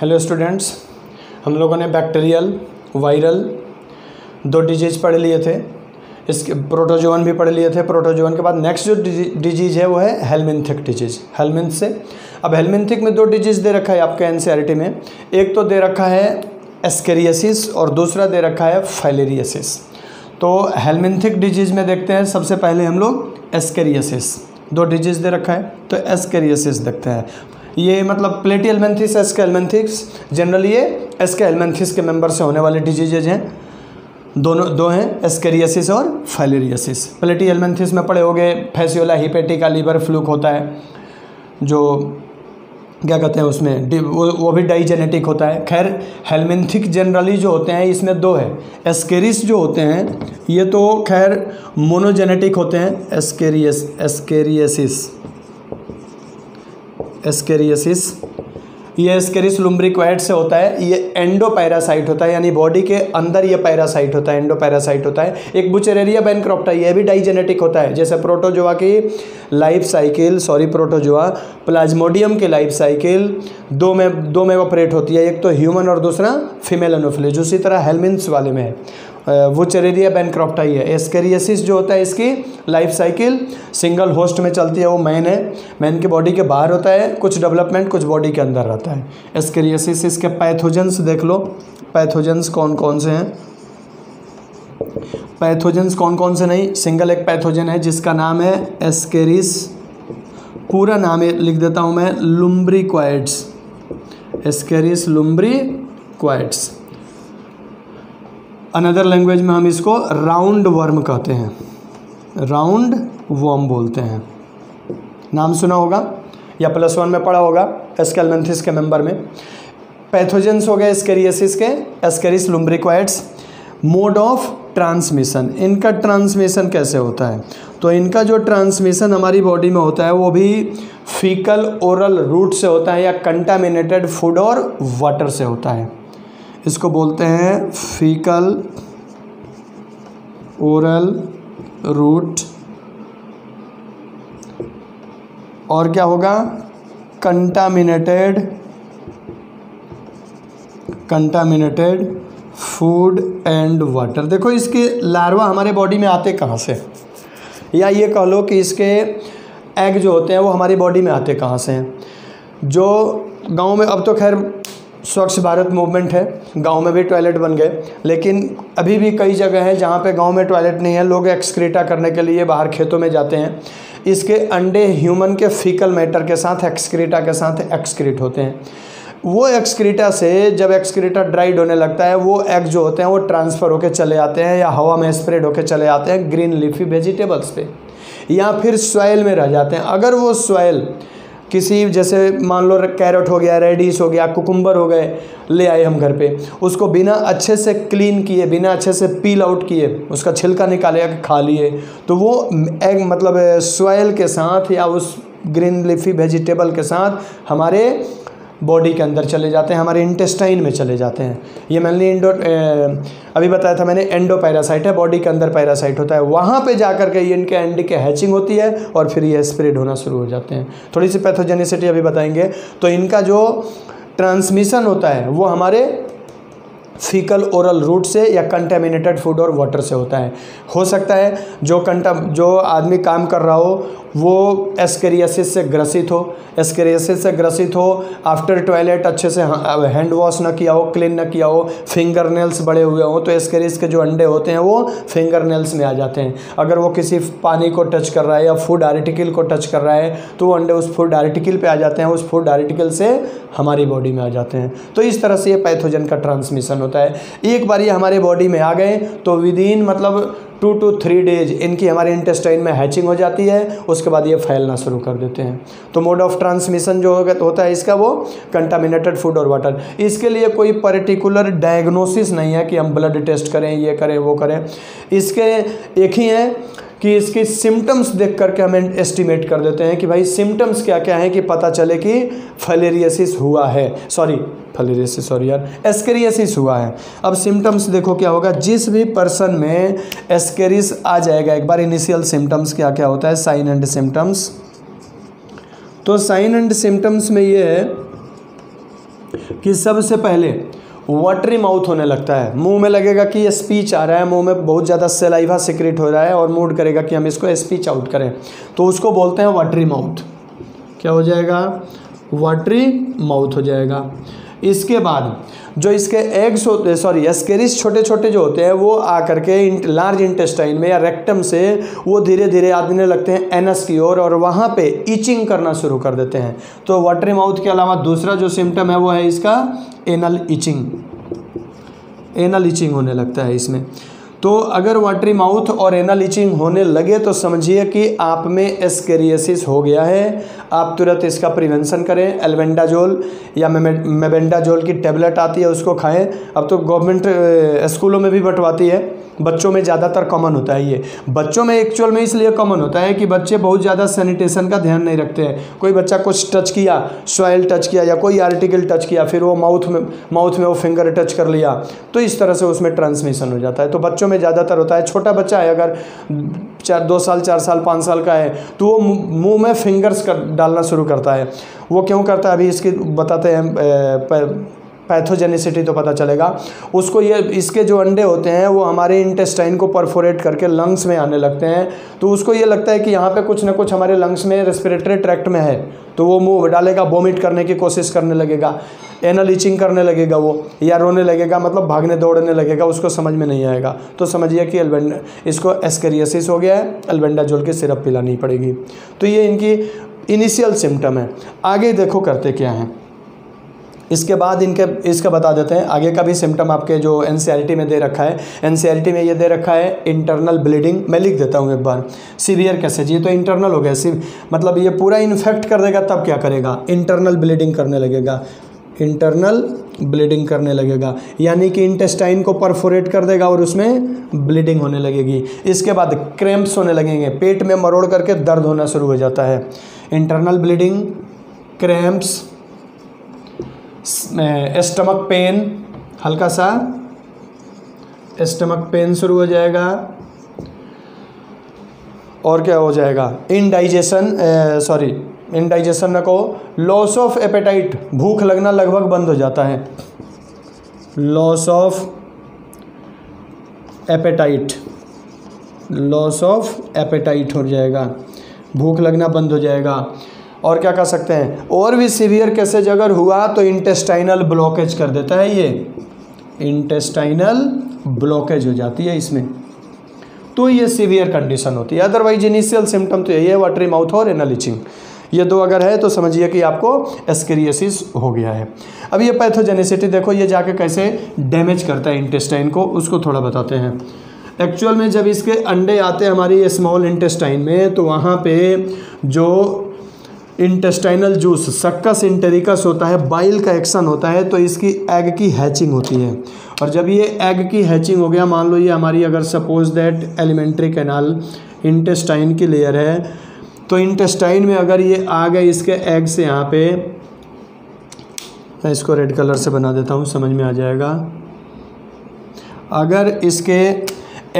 Hello students, हम लोगों ने बैक्टीरियल, वायरल 2 डिजीज़ पढ़ लिए थे। इसके प्रोटोजोअन भी पढ़ लिए थे। प्रोटोजोअन के बाद नेक्स्ट जो डिजीज़ है वो है हेलमिंथिक डिजीज़। हेलमिंथ से अब हेलमिंथिक में 2 डिजीज़ दे रखा है आपके एनसीईआरटी में। एक तो दे रखा है एस्केरियासिस और दूसरा दे रखा है फाइलेरियासिस। तो हेलमिंथिक डिजीज़ में देखते हैं सबसे पहले हम लोग एस्केरियासिस। 2 डिजीज़ दे रखा है तो एस्केरियासिस देखते हैं। ये मतलब प्लेटिहेलमिंथिस, एस्केहेलमिंथिस, जनरली ये एस्केहेलमिंथिस के मेंबर से होने वाले डिजीजेज हैं। दो हैं, एस्केरियासिस और फाइलेरियासिस। प्लेटिहेलमिंथिस में पड़े होंगे फैसियोला हिपेटिका, लीवर फ्लूक होता है जो क्या कहते हैं उसमें वो भी डाइजेनेटिक होता है। खैर हेलमिंथिक जनरली जो होते हैं इसमें 2 है। एस्केरिस जो होते हैं ये तो खैर मोनोजेनेटिक होते हैं। एस्केरियासिस ये एस्केरिस लुम्ब्रिक्वाइड से होता है। ये एंडोपैरासाइट होता है, यानी बॉडी के अंदर ये पैरासाइट होता है, एंडोपैरासाइट होता है। एक बुचेरेरिया बैनक्रॉप्टा ये भी डाइजेनेटिक होता है। जैसे प्रोटोजोआ की लाइफ साइकिल, प्रोटोजोआ प्लाज्मोडियम की लाइफ साइकिल दो में ऑपरेट होती है, एक तो ह्यूमन और दूसरा फीमेल एनोफिलिज। उसी तरह हेलमिंथ्स वाले में है बुचेरेरिया बैनक्रॉप्टा ही है। एस्केरियासिस जो होता है इसकी लाइफ साइकिल सिंगल होस्ट में चलती है, वो मैन है, मैन की बॉडी के बाहर होता है, कुछ डेवलपमेंट कुछ बॉडी के अंदर रहता है। एस्केरियासिस इसके पैथोजेंस देख लो, पैथोजेंस कौन कौन से हैं। पैथोजेंस कौन कौन से नहीं, सिंगल एक पैथोजन है जिसका नाम है एस्केरिस, पूरा नाम लिख देता हूँ मैं, लुम्ब्रिक्वाइड्स, एस्केरिस लुम्ब्रिक्वाइड्स। अनदर लैंग्वेज में हम इसको राउंड वर्म कहते हैं, राउंड वर्म बोलते हैं। नाम सुना होगा या +1 में पढ़ा होगा एस्केहेलमिंथिस के मेंबर में। पैथोजेंस हो गए एस्केरियासिस के, एस्केरिस लुम्ब्रिक्वाइड्स। मोड ऑफ ट्रांसमिशन, इनका ट्रांसमिशन कैसे होता है? तो इनका जो ट्रांसमिशन हमारी बॉडी में होता है वो भी फीकल ओरल रूट से होता है या कंटामिनेटेड फूड और वाटर से होता है। इसको बोलते हैं फीकल ओरल रूट, और क्या होगा, कंटामिनेटेड फूड एंड वाटर। देखो इसके लार्वा हमारे बॉडी में आते कहाँ से, या ये कह लो कि इसके एग जो होते हैं वो हमारी बॉडी में आते कहाँ से हैं। जो गांव में, अब तो खैर स्वच्छ भारत मूवमेंट है, गांव में भी टॉयलेट बन गए, लेकिन अभी भी कई जगह है जहाँ पे गांव में टॉयलेट नहीं है, लोग एक्सक्रीटा करने के लिए बाहर खेतों में जाते हैं। इसके अंडे ह्यूमन के फीकल मैटर के साथ, एक्सक्रीटा के साथ एक्सक्रीट होते हैं। वो एक्सक्रीटा से जब एक्सक्रीटा ड्राइड होने लगता है, वो एग जो होते हैं वो ट्रांसफ़र होकर चले आते हैं या हवा में स्प्रेड होकर चले आते हैं ग्रीन लीफी वेजिटेबल्स पे, या फिर सॉइल में रह जाते हैं। अगर वो सॉइल किसी, जैसे मान लो कैरेट हो गया, रेडिश हो गया, कुकुम्बर हो गए, ले आए हम घर पे, उसको बिना अच्छे से क्लीन किए, बिना अच्छे से पील आउट किए, उसका छिलका निकाले खा लिए, तो वो एग मतलब सॉइल के साथ या उस ग्रीन लीफी वेजिटेबल के साथ हमारे बॉडी के अंदर चले जाते हैं, हमारे इंटेस्टाइन में चले जाते हैं। ये मेनली अभी बताया था मैंने, एंडोपैरासाइट है, बॉडी के अंदर पैरासाइट होता है। वहाँ पे जाकर के ये इनके एंडी के हैचिंग होती है और फिर ये स्प्रेड होना शुरू हो जाते हैं। थोड़ी सी पैथोजेनिसिटी अभी बताएंगे। तो इनका जो ट्रांसमिशन होता है वो हमारे फीकल ओरल रूट से या कंटेमिनेटेड फूड और वाटर से होता है। हो सकता है जो आदमी काम कर रहा हो वो एस्केरियासिस से ग्रसित हो, आफ्टर टॉयलेट अच्छे से हैंड वॉश ना किया हो, क्लीन ना किया हो, फिंगर नेल्स बड़े हुए हों, तो एस्केरिस के जो अंडे होते हैं वो फिंगर नेल्स में आ जाते हैं। अगर वो किसी पानी को टच कर रहा है या फूड आर्टिकल को टच कर रहा है तो वो अंडे उस फूड आर्टिकल पे आ जाते हैं, उस फूड आर्टिकल से हमारी बॉडी में आ जाते हैं। तो इस तरह से ये पैथोजन का ट्रांसमिशन होता है। एक बार ये हमारे बॉडी में आ गए तो विदिन मतलब 2 to 3 डेज इनकी हमारे इंटेस्टाइन में हैचिंग हो जाती है, उसके बाद ये फैलना शुरू कर देते हैं। तो मोड ऑफ ट्रांसमिशन जो होता है इसका, वो कंटामिनेटेड फूड और वाटर। इसके लिए कोई पर्टिकुलर डायग्नोसिस नहीं है कि हम ब्लड टेस्ट करें, ये करें, वो करें। इसके एक ही है कि इसकी सिम्टम्स देख करके हम एस्टिमेट कर देते हैं कि भाई सिम्टम्स क्या क्या हैं, कि पता चले कि फाइलेरियासिस हुआ है, एस्केरियासिस हुआ है। अब सिम्टम्स देखो क्या होगा, जिस भी पर्सन में एस्केरिस आ जाएगा, एक बार इनिशियल सिम्टम्स क्या क्या होता है, साइन एंड सिम्टम्स। तो साइन एंड सिम्टम्स में ये है कि सबसे पहले वाटरी माउथ होने लगता है, मुंह में लगेगा कि ये स्पीच आ रहा है, मुंह में बहुत ज़्यादा सलाइवा सिक्रेट हो रहा है और मूड करेगा कि हम इसको स्पीच आउट करें, तो उसको बोलते हैं वाटरी माउथ। क्या हो जाएगा? वाटरी माउथ हो जाएगा। इसके बाद जो इसके एग्स होते हैं, सॉरी एस्केरिस छोटे छोटे जो होते हैं, वो आकर के लार्ज इंटेस्टाइन में या रेक्टम से वो धीरे धीरे आने लगते हैं एनस की ओर और वहाँ पे इचिंग करना शुरू कर देते हैं। तो वाटरी माउथ के अलावा दूसरा जो सिम्टम है वो है इसका एनल इचिंग। एनल इचिंग होने लगता है इसमें। तो अगर वाटरी माउथ और एनल इचिंग होने लगे तो समझिए कि आप में एस्केरियासिस हो गया है। आप तुरंत इसका प्रिवेंशन करें। एल्बेंडाजोल या मेबेंडाजोल की टेबलेट आती है, उसको खाएं। अब तो गवर्नमेंट स्कूलों में भी बंटवाती है। बच्चों में ज़्यादातर कॉमन होता है ये। बच्चों में एक्चुअल में इसलिए कॉमन होता है कि बच्चे बहुत ज़्यादा सैनिटेशन का ध्यान नहीं रखते हैं। कोई बच्चा कुछ टच किया, सॉइल टच किया या कोई आर्टिकल टच किया, फिर वो माउथ में वो फिंगर टच कर लिया, तो इस तरह से उसमें ट्रांसमिशन हो जाता है। तो बच्चों में ज़्यादातर होता है। छोटा बच्चा है अगर 2 साल 4 साल 5 साल का है तो वो मुंह में फिंगर्स डालना शुरू करता है। वो क्यों करता है अभी इसकी बताते हैं, पैथोजेनिसिटी तो पता चलेगा उसको। ये इसके जो अंडे होते हैं वो हमारे इंटेस्टाइन को परफोरेट करके लंग्स में आने लगते हैं, तो उसको ये लगता है कि यहाँ पे कुछ ना कुछ हमारे लंग्स में रेस्पिरेटरी ट्रैक्ट में है, तो वो मुंह डालेगा, वोमिट करने की कोशिश करने लगेगा, एनल इचिंग करने लगेगा वो, या रोने लगेगा, मतलब भागने दौड़ने लगेगा, उसको समझ में नहीं आएगा। तो समझिए कि इसको एस्केरियासिस हो गया है, एल्बेंडाजोल की सिरप पिलानी पड़ेगी। तो ये इनकी इनिशियल सिम्टम है। आगे देखो करते क्या हैं। इसके बाद इसका बता देते हैं आगे का भी सिम्टम आपके जो एनसीईआरटी में दे रखा है। एनसीईआरटी में ये दे रखा है इंटरनल ब्लीडिंग। मैं लिख देता हूँ एक बार। सीवियर कैसे, ये तो इंटरनल हो गया, मतलब ये पूरा इन्फेक्ट कर देगा तब क्या करेगा? इंटरनल ब्लीडिंग करने लगेगा। इंटरनल ब्लीडिंग करने लगेगा यानी कि इंटेस्टाइन को परफोरेट कर देगा और उसमें ब्लीडिंग होने लगेगी। इसके बाद क्रैम्प्स होने लगेंगे, पेट में मरोड़ करके दर्द होना शुरू हो जाता है। Internal bleeding, cramps, stomach pain, हल्का सा स्टमक पेन शुरू हो जाएगा। और क्या हो जाएगा? इंडाइजेशन न कहो, लॉस ऑफ एपेटाइट, भूख लगना लगभग बंद हो जाता है। लॉस ऑफ एपेटाइट हो जाएगा, भूख लगना बंद हो जाएगा। और क्या कर सकते हैं? और भी सीवियर केसेज अगर हुआ तो इंटेस्टाइनल ब्लॉकेज कर देता है, ये इंटेस्टाइनल ब्लॉकेज हो जाती है इसमें, तो ये सीवियर कंडीशन होती है। अदरवाइज इनिशियल सिम्टम तो यही है, वाटरी माउथ और एनल इचिंग। ये दो अगर है तो समझिए कि आपको एस्केरियासिस हो गया है। अब ये पैथोजेनिसिटी देखो, ये जाके कैसे डैमेज करता है इंटेस्टाइन को, उसको थोड़ा बताते हैं। एक्चुअल में जब इसके अंडे आते हैं हमारी स्मॉल इंटेस्टाइन में, तो वहाँ पे जो इंटेस्टाइनल जूस सक्कस इंटेरिकस होता है, बाइल का एक्शन होता है, तो इसकी एग की हैचिंग होती है। और जब ये एग की हैचिंग हो गया, मान लो ये हमारी अगर suppose that alimentary canal intestine की लेयर है, तो इंटेस्टाइन में अगर ये आ गए इसके एग से, यहाँ पे मैं इसको रेड कलर से बना देता हूँ, समझ में आ जाएगा। अगर इसके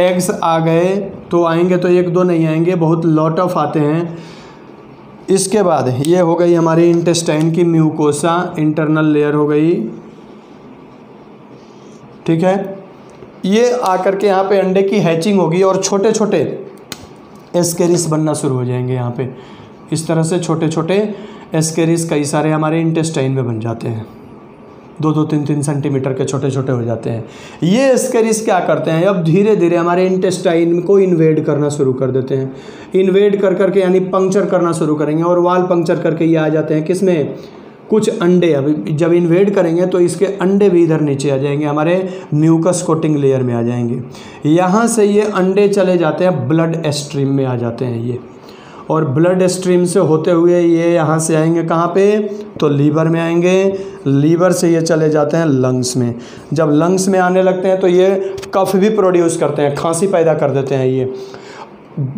एग्स आ गए तो आएंगे, तो 1-2 नहीं आएंगे, बहुत लॉट ऑफ आते हैं। इसके बाद ये हो गई हमारी इंटेस्टाइन की म्यूकोसा, इंटरनल लेयर हो गई, ठीक है। ये आकर के यहाँ पे अंडे की हैचिंग होगी और छोटे छोटे एस्केरिस बनना शुरू हो जाएंगे। यहाँ पे इस तरह से छोटे छोटे एस्केरिस कई सारे हमारे इंटेस्टाइन में बन जाते हैं, 2-2, 3-3 सेंटीमीटर के छोटे छोटे हो जाते हैं। ये एस्केरिस क्या करते हैं? अब धीरे धीरे हमारे इंटेस्टाइन को इन्वेड करना शुरू कर देते हैं। इन्वेड कर करके यानी पंक्चर करना शुरू करेंगे, और वाल पंक्चर करके ये आ जाते हैं किसमें? कुछ अंडे। अभी जब इन्वेड करेंगे तो इसके अंडे भी इधर नीचे आ जाएंगे, हमारे म्यूकस कोटिंग लेयर में आ जाएंगे। यहाँ से ये अंडे चले जाते हैं ब्लड स्ट्रीम में आ जाते हैं ये, और ब्लड स्ट्रीम से होते हुए ये यहाँ से आएंगे कहाँ पे? तो लीवर में आएंगे। लीवर से ये चले जाते हैं लंग्स में। जब लंग्स में आने लगते हैं तो ये कफ भी प्रोड्यूस करते हैं, खांसी पैदा कर देते हैं। ये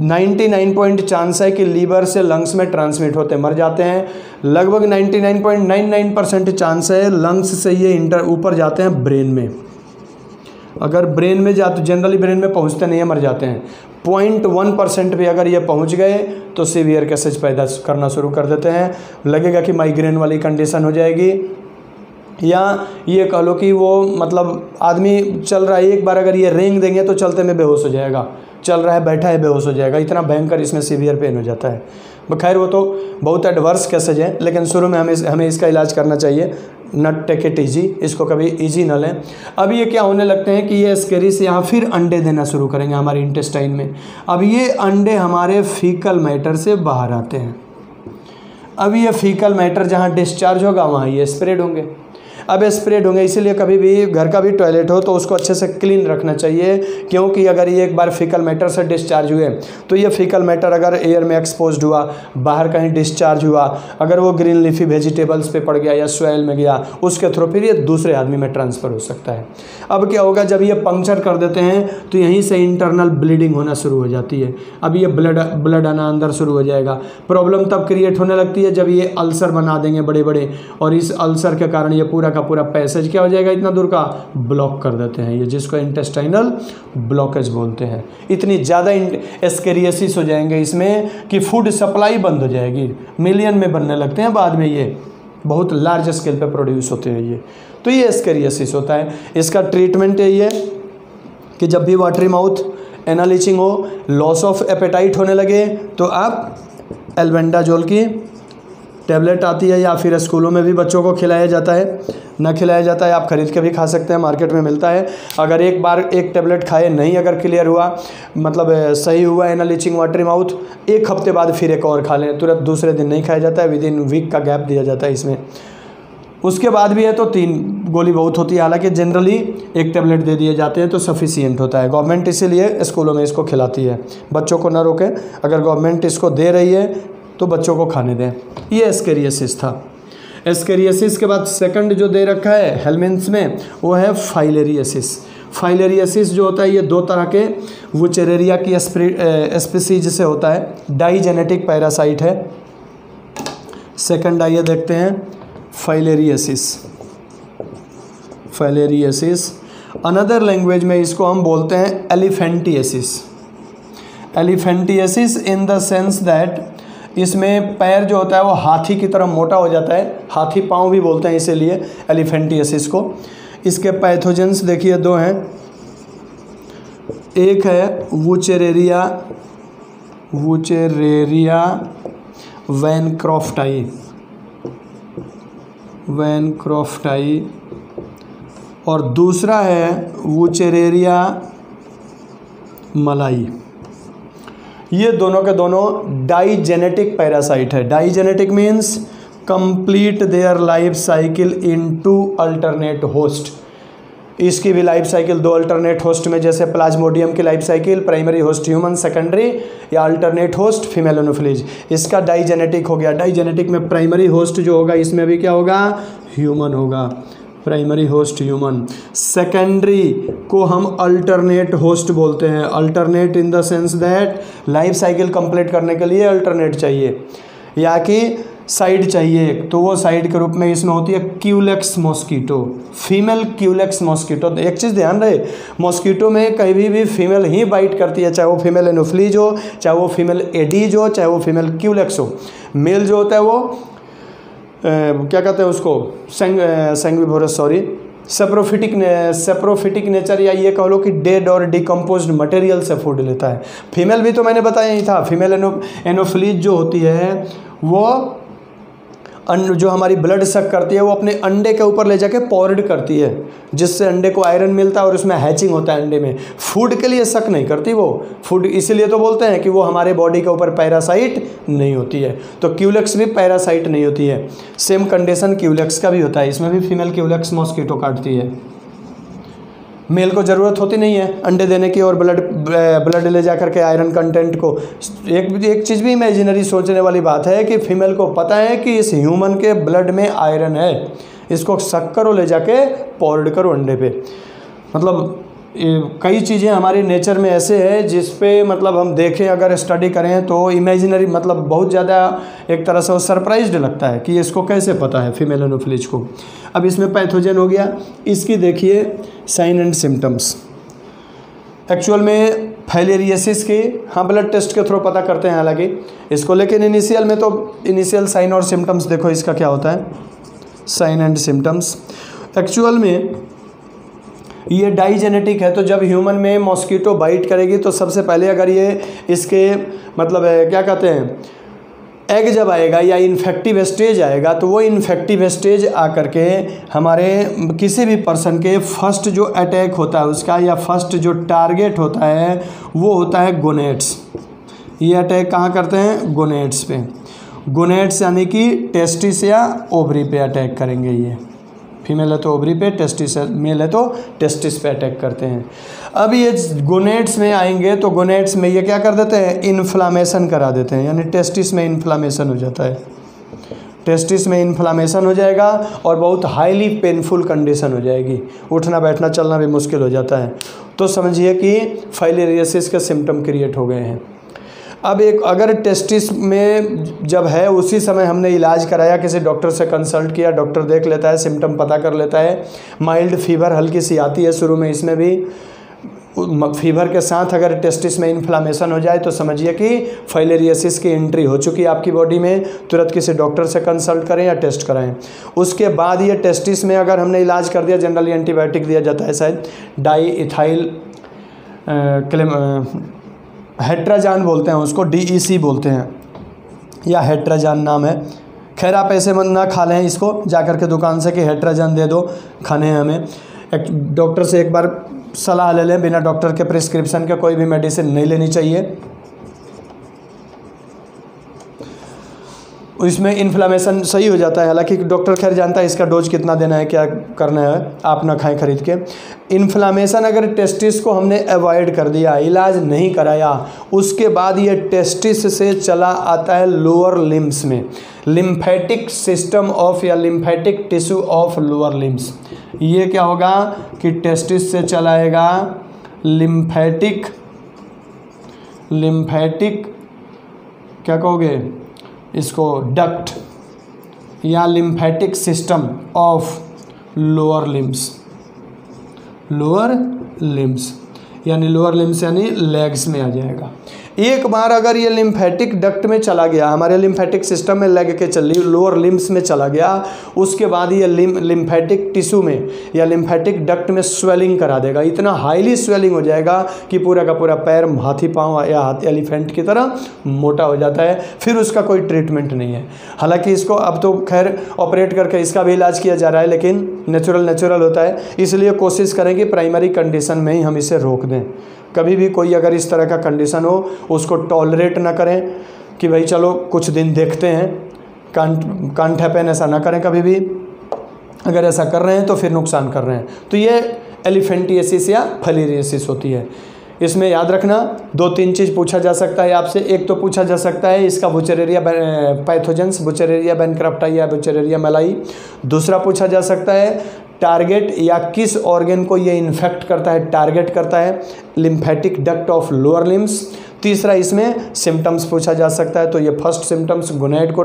99% चांस है कि लीवर से लंग्स में ट्रांसमिट होते मर जाते हैं। लगभग 99.99% चांस है लंग्स से ये ऊपर जाते हैं ब्रेन में। अगर ब्रेन में जाते, जनरली ब्रेन में पहुंचते नहीं है, मर जाते हैं। 0.1% भी अगर ये पहुंच गए तो सीवियर केसेज पैदा करना शुरू कर देते हैं। लगेगा कि माइग्रेन वाली कंडीशन हो जाएगी, या ये कह लो कि वो मतलब आदमी चल रहा है, एक बार अगर ये रेंग देंगे तो चलते में बेहोश हो जाएगा, चल रहा है बैठा है बेहोश हो जाएगा, इतना भयंकर इसमें सीवियर पेन हो जाता है। खैर वो तो बहुत एडवर्स केसेज है, लेकिन शुरू में हमें इसका इलाज करना चाहिए। नट टेक इट ईजी, इसको कभी ईजी ना लें। अब ये क्या होने लगते हैं कि ये एस्केरिस यहाँ फिर अंडे देना शुरू करेंगे हमारे इंटेस्टाइन में। अब ये अंडे हमारे फीकल मैटर से बाहर आते हैं। अब ये फीकल मैटर जहाँ डिस्चार्ज होगा वहाँ ये स्प्रेड होंगे। अब स्प्रेड होंगे, इसीलिए कभी भी घर का भी टॉयलेट हो तो उसको अच्छे से क्लीन रखना चाहिए, क्योंकि अगर ये एक बार फीकल मैटर से डिस्चार्ज हुए तो ये फीकल मैटर अगर एयर में एक्सपोज्ड हुआ, बाहर कहीं डिस्चार्ज हुआ, अगर वो ग्रीन लीफी वेजिटेबल्स पे पड़ गया या सॉइल में गया, उसके थ्रू फिर ये दूसरे आदमी में ट्रांसफ़र हो सकता है। अब क्या होगा, जब ये पंक्चर कर देते हैं तो यहीं से इंटरनल ब्लीडिंग होना शुरू हो जाती है। अब ये ब्लड आना अंदर शुरू हो जाएगा। प्रॉब्लम तब क्रिएट होने लगती है जब ये अल्सर बना देंगे बड़े बड़े, और इस अल्सर के कारण ये पूरा का पूरा पैसेज क्या हो जाएगा, इतना दूर का ब्लॉक कर देते हैं, ये जिसको इंटेस्टाइनल ब्लॉकेज बोलते हैं। इतनी ज़्यादा एस्केरियोसिस हो जाएंगे इसमें कि फूड सप्लाई बंद हो जाएगी, मिलियन में बनने लगते हैं बाद में, ये बहुत लार्ज स्केल पे प्रोड्यूस होते हैं ये। तो ये एस्केरियोसिस होता है। इसका ट्रीटमेंट यही है कि जब भी वाटरी माउथ, एनल ईचिंग हो, लॉस ऑफ एपेटाइट होने लगे तो आप एल्बेंडाजोल की टैबलेट आती है, या फिर स्कूलों में भी बच्चों को खिलाया जाता है, ना खिलाया जाता है आप खरीद के भी खा सकते हैं, मार्केट में मिलता है। अगर एक बार एक टैबलेट खाए नहीं, अगर क्लियर हुआ, मतलब सही हुआ एनल ईचिंग वाटरी माउथ, एक हफ्ते बाद फिर एक और खा लें, तुरंत दूसरे दिन नहीं खाया जाता है, विद इन वीक का गैप दिया जाता है इसमें। उसके बाद भी है तो 3 गोली बहुत होती है, हालांकि जनरली एक टैबलेट दे दिए जाते हैं तो सफिशिएंट होता है। गवर्नमेंट इसीलिए स्कूलों में इसको खिलाती है, बच्चों को ना रोकें, अगर गवर्नमेंट इसको दे रही है तो बच्चों को खाने दें। ये एस्केरियोसिस था। एस्केरियोसिस के बाद सेकंड जो दे रखा है हेलमिन्थ में, वो है फाइलेरियोसिस। फाइलेरियोसिस जो होता है ये 2 तरह के वुचेरेरिया की स्पीसीज से होता है। डाइजेनेटिक पैरासाइट है। सेकंड आइए देखते हैं फाइलेरियोसिस। फाइलेरियोसिस अनदर लैंग्वेज में इसको हम बोलते हैं एलिफेंटियोसिस। एलिफेंटियोसिस इन द सेंस दैट इसमें पैर जो होता है वो हाथी की तरह मोटा हो जाता है, हाथी पाँव भी बोलते हैं इसीलिए एलिफेंटियोसिस को। इसके पैथोजेंस देखिए 2 हैं, एक है वुचेरेरिया वैनक्रॉफ्टाई और दूसरा है वुचेरेरिया मलाई। ये दोनों के दोनों डाइजेनेटिक पैरासाइट है। Digenetic means complete their life cycle into alternate host. इसकी भी लाइफ साइकिल 2 अल्टरनेट होस्ट में, जैसे प्लाज्मोडियम की life cycle primary host human, secondary या अल्टरनेट होस्ट फीमेल एनोफिलीज। इसका डाइजेनेटिक हो गया। डाइजेनेटिक में प्राइमरी होस्ट जो होगा इसमें भी क्या होगा, ह्यूमन होगा, प्राइमरी होस्ट ह्यूमन। सेकेंडरी को हम अल्टरनेट होस्ट बोलते हैं। Alternate in the sense that life cycle complete करने के लिए अल्टरनेट चाहिए, या कि साइड चाहिए, तो वो साइड के रूप में इसमें होती है Culex mosquito, female Culex mosquito. एक चीज़ ध्यान रहे, मॉस्किटो में कभी भी फीमेल ही बाइट करती है, चाहे वो फीमेल एनोफिलीज हो, चाहे वो फीमेल एडीज हो, चाहे वो फीमेल क्यूलेक्स हो। मेल जो होता है वो क्या कहते हैं उसको, सेंग्विवोरस, सेप्रोफिटिक नेचर, या ये कह लो कि डेड और डिकम्पोज्ड मटेरियल से फूड लेता है। फीमेल भी तो मैंने बताया ही था, फीमेल एनोफिलीज जो होती है वो जो हमारी ब्लड सक करती है वो अपने अंडे के ऊपर ले जाके पॉर्ड करती है, जिससे अंडे को आयरन मिलता है और उसमें हैचिंग होता है अंडे में। फूड के लिए सक नहीं करती वो, फूड इसीलिए तो बोलते हैं कि वो हमारे बॉडी के ऊपर पैरासाइट नहीं होती है। तो क्यूलेक्स भी पैरासाइट नहीं होती है। सेम कंडीशन क्यूलेक्स का भी होता है, इसमें भी फीमेल क्यूलेक्स मॉस्किटो काटती है। मेल को ज़रूरत होती नहीं है अंडे देने की और ब्लड ले जा करके आयरन कंटेंट को। एक चीज़ भी इमेजिनरी सोचने वाली बात है कि फीमेल को पता है कि इस ह्यूमन के ब्लड में आयरन है, इसको सक करो, ले जाके पॉर्ड करो अंडे पे। मतलब कई चीज़ें हमारे नेचर में ऐसे है जिस पे मतलब हम देखें, अगर स्टडी करें तो इमेजिनरी मतलब बहुत ज़्यादा एक तरह से वो सरप्राइज्ड लगता है कि इसको कैसे पता है फीमेल एनोफिलीज को। अब इसमें पैथोजन हो गया, इसकी देखिए साइन एंड सिम्टम्स। एक्चुअल में फाइलेरियोसिस की हाँ ब्लड टेस्ट के थ्रू पता करते हैं हालांकि इसको, लेकिन इनिशियल में तो इनिशियल साइन और सिम्टम्स देखो इसका क्या होता है। Sign and symptoms. एक्चुअल में ये डाइजेनेटिक है, तो जब ह्यूमन में मॉस्किटो बाइट करेगी तो सबसे पहले अगर ये इसके मतलब क्या कहते हैं एग जब आएगा या इन्फेक्टिव स्टेज आएगा, तो वो इन्फेक्टिव स्टेज आकर के हमारे किसी भी पर्सन के फर्स्ट जो अटैक होता है उसका या फर्स्ट जो टारगेट होता है वो होता है गोनेट्स। ये अटैक कहाँ करते हैं? गोनेट्स पे। गोनेट्स यानी कि टेस्टिस या ओवरी पे अटैक करेंगे। ये फीमेल है तो ओवरी पे, टेस्टिस है, मेल है तो टेस्टिस पे अटैक करते हैं। अब ये गोनेट्स में आएंगे तो गोनेट्स में ये क्या कर देते हैं? इन्फ्लामेशन करा देते हैं, यानी टेस्टिस में इन्फ्लामेशन हो जाता है। टेस्टिस में इन्फ्लामेशन हो जाएगा और बहुत हाईली पेनफुल कंडीशन हो जाएगी, उठना बैठना चलना भी मुश्किल हो जाता है। तो समझिए कि फाइलेरियोसिस के सिम्टम क्रिएट हो गए हैं। अब एक अगर टेस्टिस में जब है उसी समय हमने इलाज कराया, किसी डॉक्टर से कंसल्ट किया, डॉक्टर देख लेता है, सिम्टम पता कर लेता है, माइल्ड फीवर हल्की सी आती है शुरू में, इसमें भी फीवर के साथ अगर टेस्टिस में इन्फ्लामेशन हो जाए तो समझिए कि फाइलेरियोसिस की एंट्री हो चुकी है आपकी बॉडी में। तुरंत किसी डॉक्टर से कंसल्ट करें या टेस्ट कराएं। उसके बाद ये टेस्टिस में अगर हमने इलाज कर दिया, जनरली एंटीबायोटिक दिया जाता है, शायद डाई इथाइल हेट्राजान बोलते हैं उसको, DEC बोलते हैं या हेट्राजान नाम है। खैर आप ऐसे मत ना खा लें इसको जाकर के दुकान से कि हेट्राजान दे दो, खाने हैं हमें। एक डॉक्टर से एक बार सलाह ले लें, बिना डॉक्टर के प्रिस्क्रिप्शन के कोई भी मेडिसिन नहीं लेनी चाहिए। इसमें इन्फ्लामेशन सही हो जाता है, हालांकि डॉक्टर खैर जानता है इसका डोज कितना देना है, क्या करना है, आप ना खाएं खरीद के। इन्फ्लामेशन अगर टेस्टिस को हमने अवॉइड कर दिया, इलाज नहीं कराया, उसके बाद ये टेस्टिस से चला आता है लोअर लिम्स में, लिम्फेटिक सिस्टम ऑफ या lymphatic tissue of lower limbs. ये क्या होगा कि टेस्टिस से चलाएगा लिम्फेटिक क्या कहोगे इसको, डक्ट या lymphatic system of lower limbs यानी लोअर लिम्स यानी लेग्स में आ जाएगा। एक बार अगर ये लिम्फेटिक डक्ट में चला गया, हमारे लिम्फेटिक सिस्टम में लग के चल रही लोअर लिम्स में चला गया, उसके बाद ये लिम्फेटिक टिश्यू में या लिम्फेटिक डक्ट में स्वेलिंग करा देगा। इतना हाईली स्वेलिंग हो जाएगा कि पूरा का पूरा पैर हाथी पाँव या हाथ एलिफेंट की तरह मोटा हो जाता है। फिर उसका कोई ट्रीटमेंट नहीं है। हालांकि इसको अब तो खैर ऑपरेट करके इसका भी इलाज किया जा रहा है, लेकिन नेचुरल होता है, इसलिए कोशिश करें कि प्राइमरी कंडीशन में ही हम इसे रोक दें। कभी भी कोई अगर इस तरह का कंडीशन हो उसको टॉलरेट ना करें कि भाई चलो कुछ दिन देखते हैं, कांट हैपन, ऐसा ना करें कभी भी। अगर ऐसा कर रहे हैं तो फिर नुकसान कर रहे हैं। तो ये एलिफेंटिएसिस या फाइलेरियोसिस होती है। इसमें याद रखना 2-3 चीज़ पूछा जा सकता है आपसे। एक तो पूछा जा सकता है इसका बुचेरेरिया पैथोजेंस, बुचेरेरिया बैनक्रप्टाई या बुचेरेरिया मलाई। दूसरा पूछा जा सकता है टारगेट या किस ऑर्गन को ये इन्फेक्ट करता है, टारगेट करता है, lymphatic duct of lower limbs. तीसरा इसमें सिम्टम्स पूछा जा सकता है। तो ये फर्स्ट सिम्टम्स गोनेड को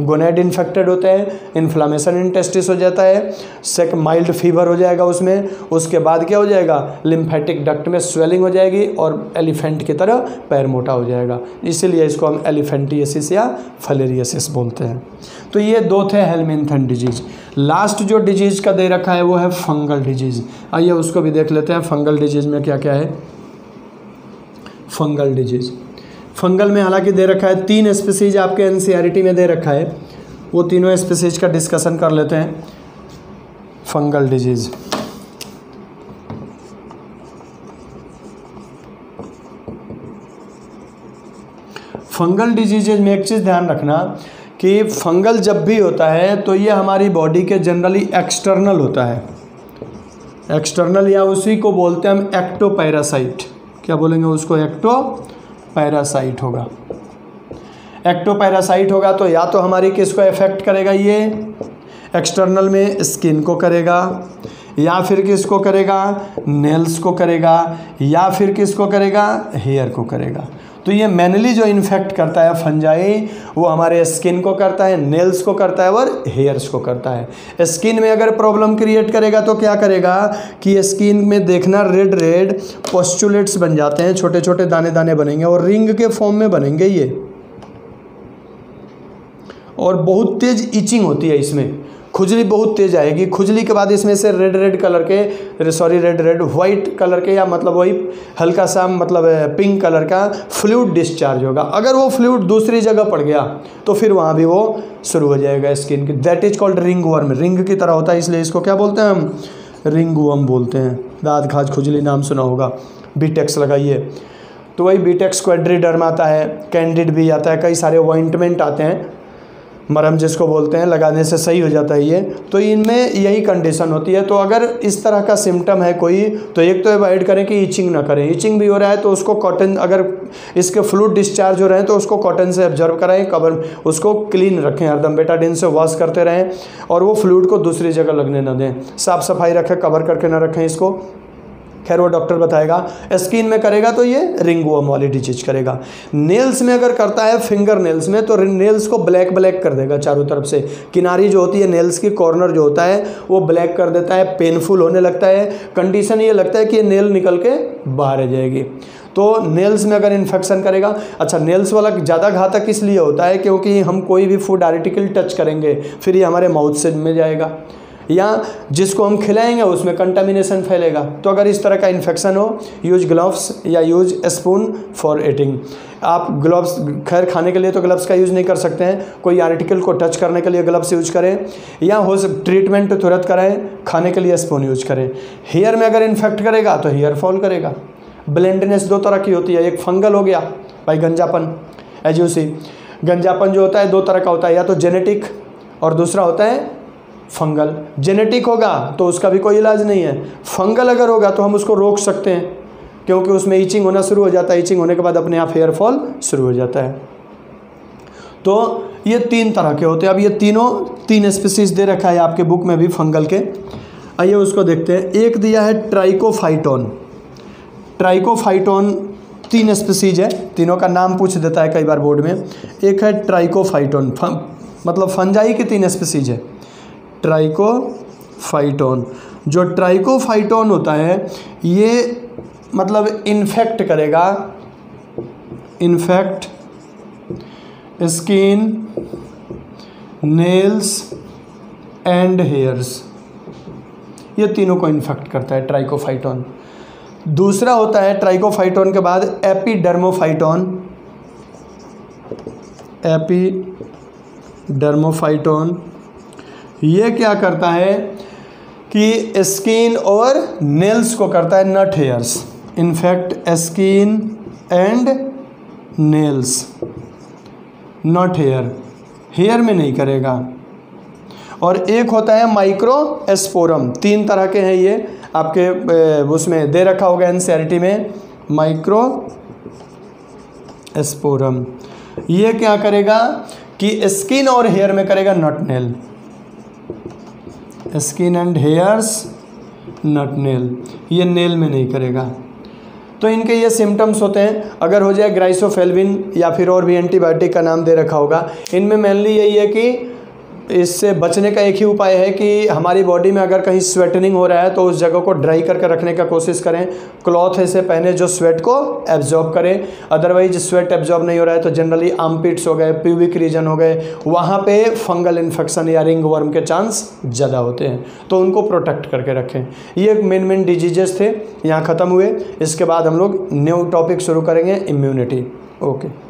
गोनेड इन्फेक्टेड होते हैं, इन्फ्लामेशन इन टेस्टिस हो जाता है, माइल्ड फीवर हो जाएगा उसमें। उसके बाद क्या हो जाएगा, लिम्फेटिक डक्ट में स्वेलिंग हो जाएगी और एलिफेंट की तरह पैर मोटा हो जाएगा। इसीलिए इसको हम एलिफेंटिएसिस या फाइलेरियोसिस बोलते हैं। तो ये 2 थे हेलमिंथन डिजीज। लास्ट जो डिजीज़ का दे रखा है वो है फंगल डिजीज़। आइए उसको भी देख लेते हैं। फंगल डिजीज़ में क्या क्या है। फंगल डिजीज़, फंगल में हालांकि दे रखा है 3 स्पीसीज आपके एनसीईआरटी में दे रखा है, वो तीनों स्पीसीज का डिस्कशन कर लेते हैं। फंगल डिजीज़, फंगल डिजीजेज में एक चीज़ ध्यान रखना कि फंगल जब भी होता है तो ये हमारी बॉडी के जनरली एक्सटर्नल होता है। एक्सटर्नल या उसी को बोलते हैं हम एक्टोपैरासाइट। क्या बोलेंगे उसको, एक्टोपैरासाइट होगा। एक्टोपैरासाइट होगा तो या तो हमारी किसको इफेक्ट करेगा, ये एक्सटर्नल में स्किन को करेगा, या फिर किसको करेगा, नेल्स को करेगा, या फिर किसको करेगा, हेयर को करेगा। तो ये मेनली जो इन्फेक्ट करता है फंजाई वो हमारे स्किन को करता है, नेल्स को करता है और हेयर्स को करता है। स्किन में अगर प्रॉब्लम क्रिएट करेगा तो क्या करेगा कि स्किन में देखना रेड रेड पॉस्चुलेट्स बन जाते हैं, छोटे छोटे दाने दाने बनेंगे और रिंग के फॉर्म में बनेंगे ये, और बहुत तेज इचिंग होती है इसमें। खुजली बहुत तेज आएगी। खुजली के बाद इसमें से रेड कलर के वाइट कलर के या मतलब वही हल्का सा मतलब पिंक कलर का फ्लूइड डिस्चार्ज होगा। अगर वो फ्लूइड दूसरी जगह पड़ गया तो फिर वहाँ भी वो शुरू हो जाएगा स्किन की। That is called ring worm. Ring की तरह होता है इसलिए इसको क्या बोलते हैं हम? रिंग वर्म बोलते हैं। दाँत खाज खुजली नाम सुना होगा, बीटेक्स लगाइए। तो वही बीटेक्स क्वाड्रीडर्म आता है, कैंडिड भी आता है, कई सारे ऑइंटमेंट आते हैं, मरहम जिसको बोलते हैं, लगाने से सही हो जाता है ये। तो इनमें यही कंडीशन होती है। तो अगर इस तरह का सिम्टम है कोई तो एक तो अवॉइड करें कि ईचिंग ना करें। ईचिंग भी हो रहा है तो उसको कॉटन, अगर इसके फ्लूइड डिस्चार्ज हो रहे हैं तो उसको कॉटन से ऑब्जर्व कराएं, कवर उसको क्लीन रखें हरदम, बेटाडीन से वॉश करते रहें और वो फ्लूइड को दूसरी जगह लगने ना दें। साफ़ सफाई रखें, कवर करके ना रखें इसको। खैर वो डॉक्टर बताएगा। स्किन में करेगा तो ये रिंग वर्म वाली डिजीज करेगा। नेल्स में अगर करता है, फिंगर नेल्स में, तो नेल्स को ब्लैक कर देगा चारों तरफ से। किनारी जो होती है नेल्स की, कॉर्नर जो होता है वो ब्लैक कर देता है, पेनफुल होने लगता है, कंडीशन ये लगता है कि ये नेल निकल के बाहर आ जाएगी। तो नेल्स में अगर इन्फेक्शन करेगा, अच्छा नेल्स वाला ज़्यादा घातक इसलिए होता है क्योंकि हम कोई भी फूड आर्टिकल टच करेंगे फिर ये हमारे माउथ से में जाएगा या जिसको हम खिलाएंगे उसमें कंटामिनेशन फैलेगा। तो अगर इस तरह का इन्फेक्शन हो, यूज ग्लव्स या यूज स्पून फॉर ईटिंग। आप ग्लव्स, खैर खाने के लिए तो ग्लव्स का यूज़ नहीं कर सकते हैं, कोई आर्टिकल को टच करने के लिए ग्लव्स यूज करें या हो ट्रीटमेंट तुरंत कराएं, खाने के लिए स्पून यूज करें। हेयर में अगर इन्फेक्ट करेगा तो हेयर फॉल करेगा। ब्लेंडनेस दो तरह की होती है, एक फंगल हो गया भाई, गंजापन, एज यू सी। गंजापन जो होता है दो तरह का होता है, या तो जेनेटिक और दूसरा होता है फंगल। जेनेटिक होगा तो उसका भी कोई इलाज नहीं है। फंगल अगर होगा तो हम उसको रोक सकते हैं क्योंकि उसमें ईचिंग होना शुरू हो जाता है, ईचिंग होने के बाद अपने आप हेयर फॉल शुरू हो जाता है। तो ये 3 तरह के होते हैं। अब ये तीन स्पीसीज दे रखा है आपके बुक में भी फंगल के। आइए उसको देखते हैं। एक दिया है ट्राइकोफाइटोन। ट्राइकोफाइटोन 3 स्पीसीज है, तीनों का नाम पूछ देता है कई बार बोर्ड में। एक है ट्राइकोफाइटोन, मतलब फंजाई की 3 स्पीसीज है। ट्राइकोफाइटोन, जो ट्राइकोफाइटोन होता है ये मतलब इन्फेक्ट करेगा, infect skin, nails and hairs, ये तीनों को इन्फेक्ट करता है ट्राइकोफाइटोन। दूसरा होता है ट्राइकोफाइटोन के बाद एपिडर्मोफाइटोन। एपिडर्मोफाइटोन ये क्या करता है कि स्किन और नेल्स को करता है, not hairs, in fact skin and nails, not hair, hair में नहीं करेगा। और एक होता है माइक्रोस्पोरम। 3 तरह के हैं ये, आपके उसमें दे रखा होगा एनसीईआरटी में, माइक्रोस्पोरम। ये क्या करेगा कि स्किन और हेयर में करेगा, not nail, skin and hairs not nail, ये नेल में नहीं करेगा। तो इनके ये सिम्टम्स होते हैं। अगर हो जाए ग्राइसोफेल्विन या फिर और भी एंटीबायोटिक का नाम दे रखा होगा, इनमें मेनली यही है कि इससे बचने का एक ही उपाय है कि हमारी बॉडी में अगर कहीं स्वेटनिंग हो रहा है तो उस जगह को ड्राई करके रखने का कोशिश करें। क्लॉथ ऐसे पहने जो स्वेट को एब्जॉर्ब करें। अदरवाइज स्वेट एब्जॉर्ब नहीं हो रहा है तो जनरली आर्मपिट्स हो गए, प्यूबिक रीजन हो गए, वहाँ पे फंगल इन्फेक्शन या रिंग वर्म के चांस ज़्यादा होते हैं, तो उनको प्रोटेक्ट करके रखें। ये मेन डिजीजेस थे, यहाँ ख़त्म हुए। इसके बाद हम लोग न्यू टॉपिक शुरू करेंगे, इम्यूनिटी। ओके।